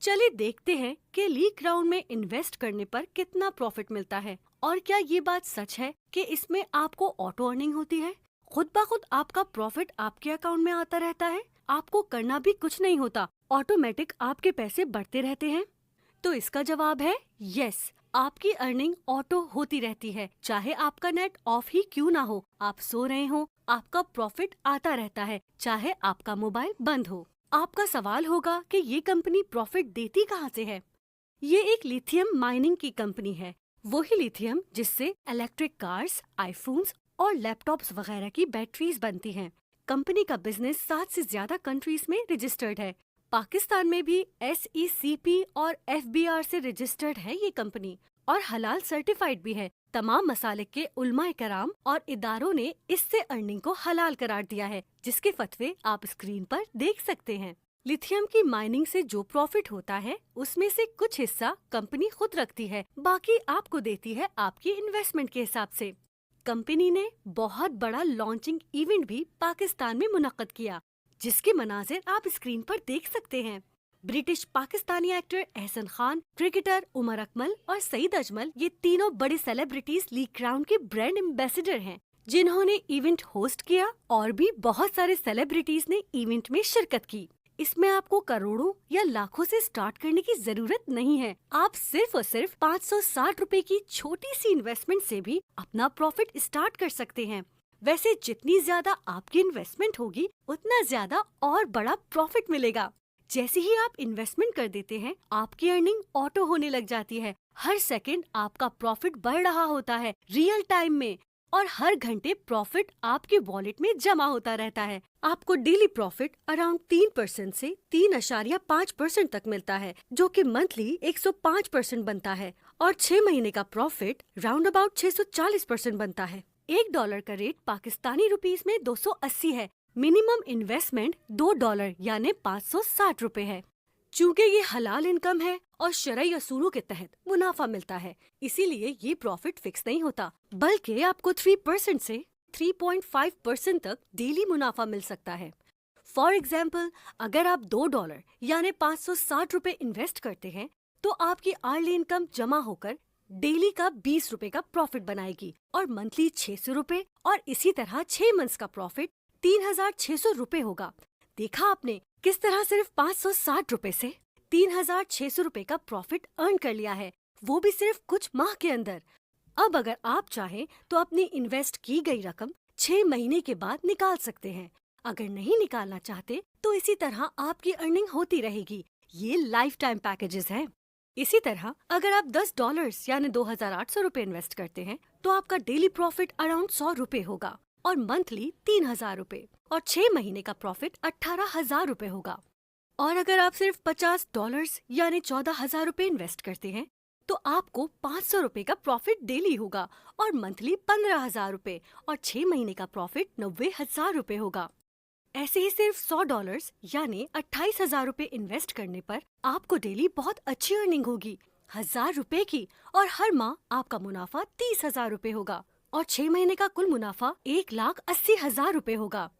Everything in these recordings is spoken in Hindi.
चलिए देखते हैं कि लीक राउंड में इन्वेस्ट करने पर कितना प्रॉफिट मिलता है और क्या ये बात सच है कि इसमें आपको ऑटो अर्निंग होती है। खुद ब खुद आपका प्रॉफिट आपके अकाउंट में आता रहता है, आपको करना भी कुछ नहीं होता, ऑटोमेटिक आपके पैसे बढ़ते रहते हैं। तो इसका जवाब है यस। आपकी अर्निंग ऑटो होती रहती है, चाहे आपका नेट ऑफ ही क्यों ना हो, आप सो रहे हो, आपका प्रॉफिट आता रहता है, चाहे आपका मोबाइल बंद हो। आपका सवाल होगा कि ये कंपनी प्रॉफिट देती कहाँ से है। ये एक लिथियम माइनिंग की कंपनी है, वही लिथियम जिससे इलेक्ट्रिक कार्स, आईफोन्स और लैपटॉप्स वगैरह की बैटरीज बनती हैं। कंपनी का बिजनेस 7 से ज्यादा कंट्रीज में रजिस्टर्ड है। पाकिस्तान में भी SECP और FBR से रजिस्टर्ड है ये कंपनी और हलाल सर्टिफाइड भी है। तमाम मसालिक के उलमाए कराम और इदारों ने इससे अर्निंग को हलाल करार दिया है, जिसके फतवे आप स्क्रीन पर देख सकते हैं। लिथियम की माइनिंग से जो प्रॉफिट होता है उसमें से कुछ हिस्सा कंपनी खुद रखती है, बाकी आपको देती है आपकी इन्वेस्टमेंट के हिसाब से। कंपनी ने बहुत बड़ा लॉन्चिंग इवेंट भी पाकिस्तान में मुनक्कद किया, जिसके मनाजिर आप स्क्रीन पर देख सकते हैं। British Pakistani actor Ehsan Khan, cricketer Umar Akmal और सईद अजमल, ये तीनों बड़े सेलिब्रिटीज लीक राउंड के ब्रांड एम्बेसडर हैं, जिन्होंने इवेंट होस्ट किया और भी बहुत सारे सेलिब्रिटीज ने इवेंट में शिरकत की। इसमें आपको करोड़ों या लाखों से स्टार्ट करने की जरूरत नहीं है। आप सिर्फ और सिर्फ 560 रुपए की छोटी सी इन्वेस्टमेंट से भी अपना प्रॉफिट स्टार्ट कर सकते हैं। वैसे जितनी ज्यादा आपकी इन्वेस्टमेंट होगी, उतना ज्यादा और बड़ा प्रॉफिट मिलेगा। जैसे ही आप इन्वेस्टमेंट कर देते हैं, आपकी अर्निंग ऑटो होने लग जाती है। हर सेकंड आपका प्रॉफिट बढ़ रहा होता है रियल टाइम में, और हर घंटे प्रॉफिट आपके वॉलेट में जमा होता रहता है। आपको डेली प्रॉफिट अराउंड 3% से 3.5% तक मिलता है, जो कि मंथली 105% बनता है, और 6 महीने का प्रॉफिट राउंड अबाउट 640% बनता है। $1 का रेट पाकिस्तानी रुपीस में 280 है। मिनिमम इन्वेस्टमेंट $2 यानी 560 रुपए है। चूँकि ये हलाल इनकम है और शरई असूलों के तहत मुनाफा मिलता है, इसीलिए ये प्रॉफिट फिक्स नहीं होता, बल्कि आपको 3% से 3.5% तक डेली मुनाफा मिल सकता है। फॉर एग्जाम्पल, अगर आप $2 यानी 560 रुपए इन्वेस्ट करते हैं, तो आपकी अर्ली इनकम जमा होकर डेली का 20 रुपए का प्रॉफिट बनाएगी और मंथली 600 रुपए, और इसी तरह 6 मंथ्स का प्रॉफिट 3600 रुपए होगा। देखा आपने किस तरह सिर्फ 560 रुपए से 3600 रुपए का प्रॉफिट अर्न कर लिया है, वो भी सिर्फ कुछ माह के अंदर। अब अगर आप चाहें तो अपनी इन्वेस्ट की गई रकम 6 महीने के बाद निकाल सकते हैं। अगर नहीं निकालना चाहते तो इसी तरह आपकी अर्निंग होती रहेगी। ये लाइफ टाइम पैकेजेस हैं। इसी तरह अगर आप $10 यानी 2800 रुपए इन्वेस्ट करते हैं, तो आपका डेली प्रॉफिट अराउंड 100 रुपए होगा और मंथली 3000 रुपए, और 6 महीने का प्रॉफिट 18,000 रुपए होगा। और अगर आप सिर्फ $50 यानी 14,000 रुपए इन्वेस्ट करते हैं, तो आपको 500 रुपए का प्रॉफिट डेली होगा और मंथली 15,000 रुपए, और 6 महीने का प्रॉफिट 90,000 रुपए होगा। ऐसे ही सिर्फ $100 यानी 28,000 रुपए इन्वेस्ट करने पर आपको डेली बहुत अच्छी अर्निंग होगी, 1,000 रुपए की, और हर माह आपका मुनाफा 30,000 रुपए होगा, और 6 महीने का कुल मुनाफा 1,80,000 रुपए होगा।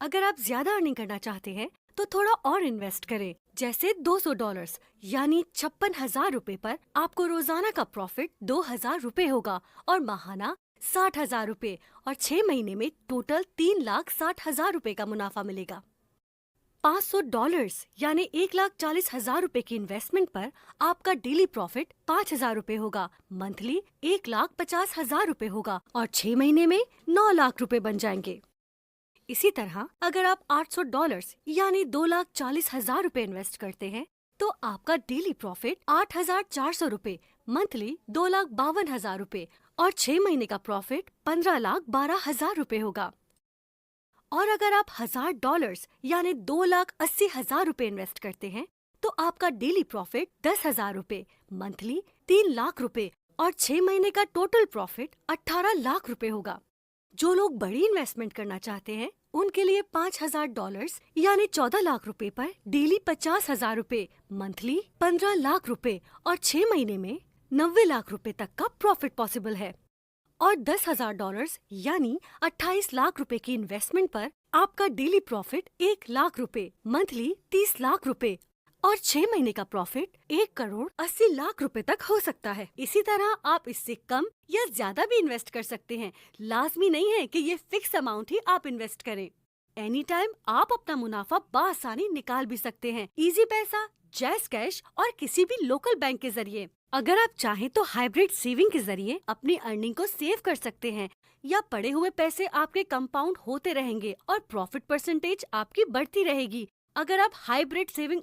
अगर आप ज्यादा अर्निंग करना चाहते हैं तो थोड़ा और इन्वेस्ट करें, जैसे $200 यानी 56,000 रुपए पर आपको रोजाना का प्रॉफिट 2,000 रुपए होगा और माहाना 60,000 रुपए, और 6 महीने में टोटल 3,60,000 रुपए का मुनाफा मिलेगा। $500 यानी 1,40,000 रुपए की इन्वेस्टमेंट पर आपका डेली प्रॉफिट 5,000 रुपए होगा, मंथली 1,50,000 रुपए होगा, और 6 महीने में 9 लाख रुपए बन जाएंगे। इसी तरह अगर आप $800 यानी 2,40,000 रुपए इन्वेस्ट करते हैं, तो आपका डेली प्रॉफिट 8,400 रुपए, मंथली 2,52,000 रुपए, और 6 महीने का प्रॉफिट 15,12,000 रुपए होगा। और अगर आप $1,000 यानी 2,80,000 रुपए इन्वेस्ट करते हैं, तो आपका डेली प्रॉफिट 10,000 रुपए, मंथली 3 लाख रुपए, और 6 महीने का टोटल प्रॉफिट 18 लाख रुपए होगा। जो लोग बड़ी इन्वेस्टमेंट करना चाहते हैं, उनके लिए $5,000 यानी 14 लाख रुपए पर डेली 50,000 रुपए, मंथली 15 लाख रुपए, और 6 महीने में 90 लाख रुपए तक का प्रॉफिट पॉसिबल है। और $10,000 यानी 28 लाख रुपए की इन्वेस्टमेंट पर आपका डेली प्रॉफिट 1 लाख रुपए, मंथली 30 लाख रुपए, और 6 महीने का प्रॉफिट 1,80,00,000 रुपए तक हो सकता है। इसी तरह आप इससे कम या ज्यादा भी इन्वेस्ट कर सकते हैं। लाजमी नहीं है कि ये फिक्स अमाउंट ही आप इन्वेस्ट करें। एनी टाइम आप अपना मुनाफा बआसानी निकाल भी सकते हैं। इजी पैसा, जैज़ कैश और किसी भी लोकल बैंक के जरिए। अगर आप चाहें तो हाइब्रिड सेविंग के जरिए अपनी अर्निंग को सेव कर सकते हैं, या पड़े हुए पैसे आपके कंपाउंड होते रहेंगे और प्रॉफिट परसेंटेज आपकी बढ़ती रहेगी। अगर आप हाइब्रिड सेविंग